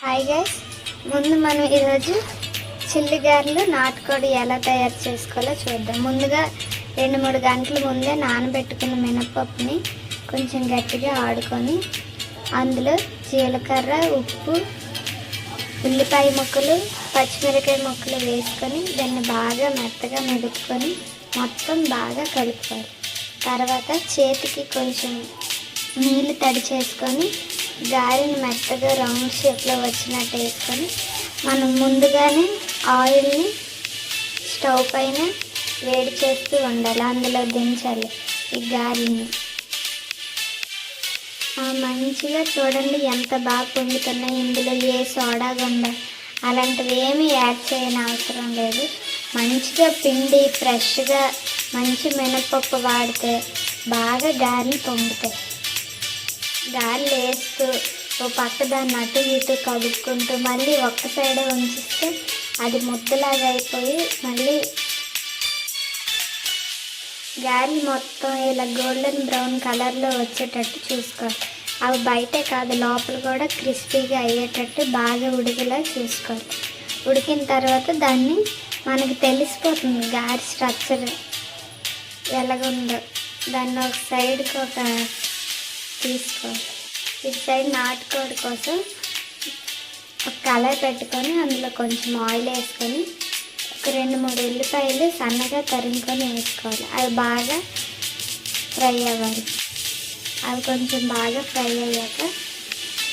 Hi guys, ముందు మనం ఈరోజు చిల్లిగారెలు నాటుకోడి ఎలా తయారు చేసుకోవాలో చూద్దాం. ముందుగా 2-3 గంటల ముందే నానబెట్టుకున్న మినపప్పుని కొంచెం గట్టిగా ఆడుకొని అందులో జీలకర్ర, ఉప్పు, ఉల్లిపాయ ముక్కలు, పచ్చిమిరకాయ ముక్కలు వేసుకొని దాన్ని బాగా మెత్తగా మెదుపుకొని మొత్తం బాగా కలుపుకోవాలి. తర్వాత చేతికి కొంచెం నీళ్ళు తడి చేసుకొని గారెని మెత్తగా రౌండ్ షేప్లో వచ్చినట్టు వేసుకొని మనం ముందుగానే ఆయిల్ని స్టవ్ పైన వేడి చేస్తూ ఉండాలి. అందులో దించాలి ఈ గారెని. మంచిగా చూడండి ఎంత బాగా పొంగుతున్నాయి. ఇందులో ఏ సోడా గుండ అలాంటివి ఏమీ యాడ్ చేయని అవసరం లేదు. మంచిగా పిండి ఫ్రెష్గా మంచి మినపప్పు వాడితే బాగా గారెలు పొంగుతాయి. గారెలు వేస్తూ ఓ పక్క దాన్ని అటు ఇటు కలుపుకుంటూ మళ్ళీ ఒక్క సైడే ఉంచిస్తే అది ముద్దలాగా అయిపోయి మళ్ళీ గారెలు మొత్తం ఇలా గోల్డెన్ బ్రౌన్ కలర్లో వచ్చేటట్టు చూసుకోవాలి. అవి బయటే కాదు లోపల కూడా క్రిస్పీగా అయ్యేటట్టు బాగా ఉడికేలా చూసుకోవాలి. ఉడికిన తర్వాత దాన్ని మనకి తెలిసిపోతుంది గారె స్ట్రక్చర్ ఎలాగుందో. దాన్ని ఒక సైడ్కి తీసుకోవాలి. ఇటు సైడ్ నాటుకోడి కోసం ఒక కళాయి పెట్టుకొని అందులో కొంచెం ఆయిల్ వేసుకొని ఒక 2-3 ఉల్లిపాయలు సన్నగా తరుముకొని వేసుకోవాలి. అవి బాగా ఫ్రై అవ్వాలి. అవి కొంచెం బాగా ఫ్రై అయ్యాక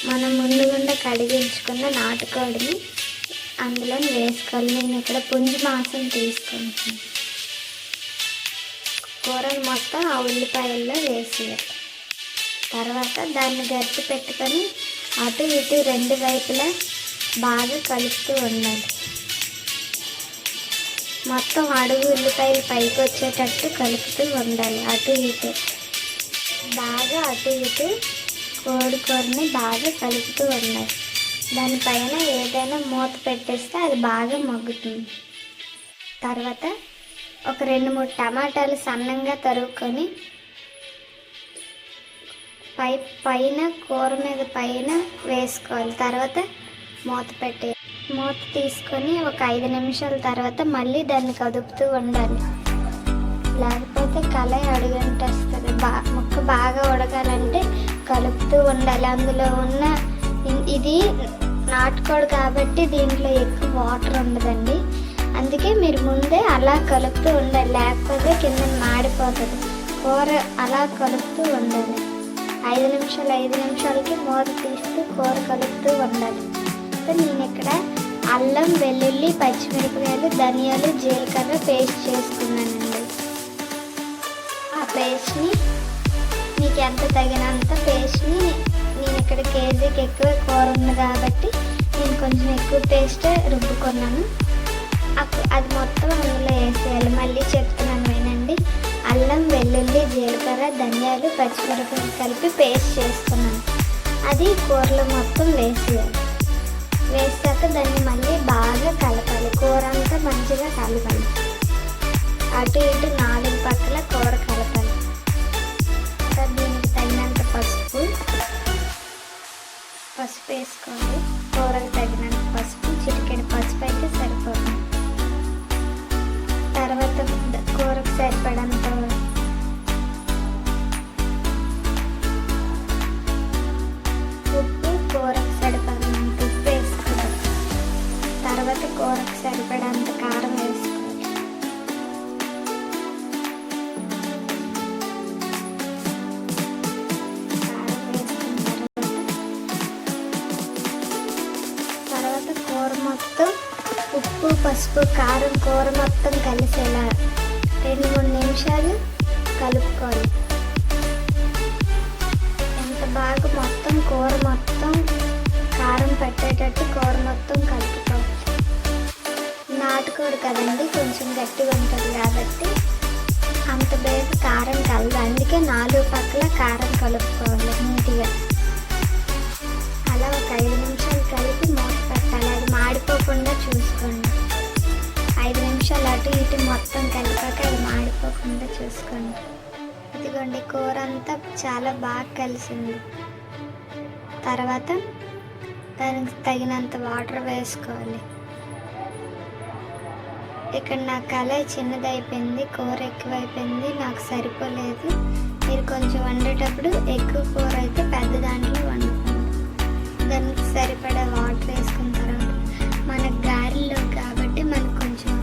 మనం ముందుగుండా కడిగించుకున్న నాటుకోడిని అందులో వేసుకోవాలి. నేను ఇక్కడ పుంజి మాంసం తీసుకుంటున్నాను. కూరను మొత్తం ఆ ఉల్లిపాయల్లో వేసేయాలి. తర్వాత దాన్ని గట్టి పెట్టుకొని అటు ఇటు 2 వైపులా బాగా కలుపుతూ ఉండాలి. మొత్తం అడుగు ఉల్లిపాయలు పైకి వచ్చేటట్టు కలుపుతూ ఉండాలి. అటు ఇటు కోడికూరని బాగా కలుపుతూ ఉండాలి. దానిపైన ఏదైనా మూత పెట్టేస్తే అది బాగా మగ్గుతుంది. తర్వాత ఒక 2-3 టమాటాలు సన్నంగా తరుగుకొని పైన కూర మీద పైన వేసుకోవాలి. తర్వాత మూత తీసుకొని ఒక 5 నిమిషాల తర్వాత మళ్ళీ దాన్ని కదుపుతూ ఉండాలి. లేకపోతే కళాయి అడుగంటేస్తుంది. ముక్క బాగా ఉడకాలంటే కలుపుతూ ఉండాలి. అందులో ఉన్న ఇది నాటుకోడు కాబట్టి దీంట్లో ఎక్కువ వాటర్ ఉండదండి. అందుకే మీరు ముందే అలా కలుపుతూ ఉండాలి. లేకపోతే కింద మాడిపోతుంది. కూర అలా కలుపుతూ ఉండాలి. 5 నిమిషాలకి మూత తీస్తూ కూర కలుపుతూ ఉండాలి. నేను ఇక్కడ అల్లం, వెల్లుల్లి, పచ్చిమిరపకాయలు, ధనియాలు, జీలకర్ర పేస్ట్ చేసుకున్నానండి. ఆ పేస్ట్ని మీకు ఎంత తగినంత పేస్ట్ని నేను ఇక్కడ కేజీకి ఎక్కువ కూర ఉంది కాబట్టి నేను కొంచెం ఎక్కువ పేస్ట్ రుబ్బుకున్నాను. అది మొత్తం అందులో వేసేయాలి. మళ్ళీ చెప్తున్నాను వినండి. అల్లం, వెల్లుల్లి, జీలకర్ర, ధనియాలు, పచ్చిమిరపకాయలు కలిపి పేస్ట్ చేసుకున్నాను. అది కూరలో మొత్తం వేసేయాలి. వేసాక దాన్ని మళ్ళీ బాగా కలపాలి. కూర అంతా మంచిగా కలపాలి. అటు ఇటు 4 పక్కల కూర కలపాలి. దీనికి తగినంత పసుపు వేసుకోవాలి. కూరకు తగినంత పసుపు, చిటికెడు పసుపు అయితే సరిపోతుంది. తర్వాత కూరకు సరిపడంత ఉప్పు, కూరకు సరిపడినంత ఉప్పు వేసుకోవాలి. తర్వాత కూరకు సరిపడంత కారం వేసుకోవాలి. కారం వేసుకున్న తర్వాత కూర మొత్తం ఉప్పు, పసుపు, కారం కూర మొత్తం కలిసేలా 2-3 నిమిషాలు కలుపుకోవాలి. ఎంత బాగా మొత్తం కూర మొత్తం కారం పట్టేటట్టు కూర మొత్తం కలుపుకోవాలి. నాటుకోడు కదండి, కొంచెం గట్టిగా ఉంటుంది కాబట్టి అంత బేగా కారం కలదు. అందుకే 4 పక్కల కారం కలుపుకోవాలి నీట్గా. అలా ఒక 5 నిమిషాలు కలిపి మూత పెట్టాలి. అది మాడిపోకుండా చూసుకోండి. 5 నిమిషాలు అటు ఇటు మొత్తం కలిపాక అది మాడిపోకుండా చూసుకోండి. ఇదిగోండి కూర అంతా చాలా బాగా కలిసింది. తర్వాత దానికి తగినంత వాటర్ వేసుకోవాలి. ఇక్కడ నా కళాయి చిన్నదైపోయింది, కూర ఎక్కువైపోయింది, నాకు సరిపోలేదు. మీరు కొంచెం వండేటప్పుడు ఎక్కువ కూర అయితే పెద్ద దాంట్లో వండుకోండి. దానికి సరిపడా వాటర్ వేసుకున్న తర్వాత మనకు గారెల్లో కాబట్టి మనకు కొంచెం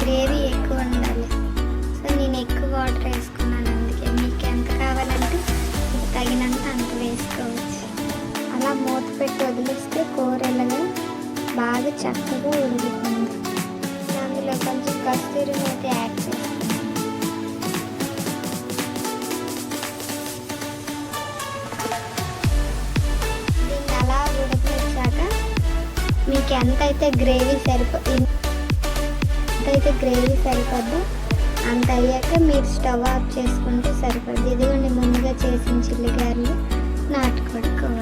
గ్రేవీ ఎక్కువ ఉండాలి. సో నేను ఎక్కువ వాటర్ వేసుకున్నాను. అందుకే మీకు ఎంత కావాలంటే తగినంత అంత వేసుకోవచ్చు. అలా మూత పెట్టి వదిలిస్తే కూర ఇలాగా బాగా చక్కగా ఉడుకుతుంది. అందులో కొంచెం కస్తూరి మేతి యాడ్ చేస్తాను. దీన్ని అలా ఉడికించాక మీకు ఎంతైతే గ్రేవీ సరిపోద్దో అంత అయ్యాక మీరు స్టవ్ ఆఫ్ చేసుకుంటే సరిపోద్ది. ఇదిగోండి ముందుగా చేసిన చిల్లి గారెలు నాటుకోడి కూర.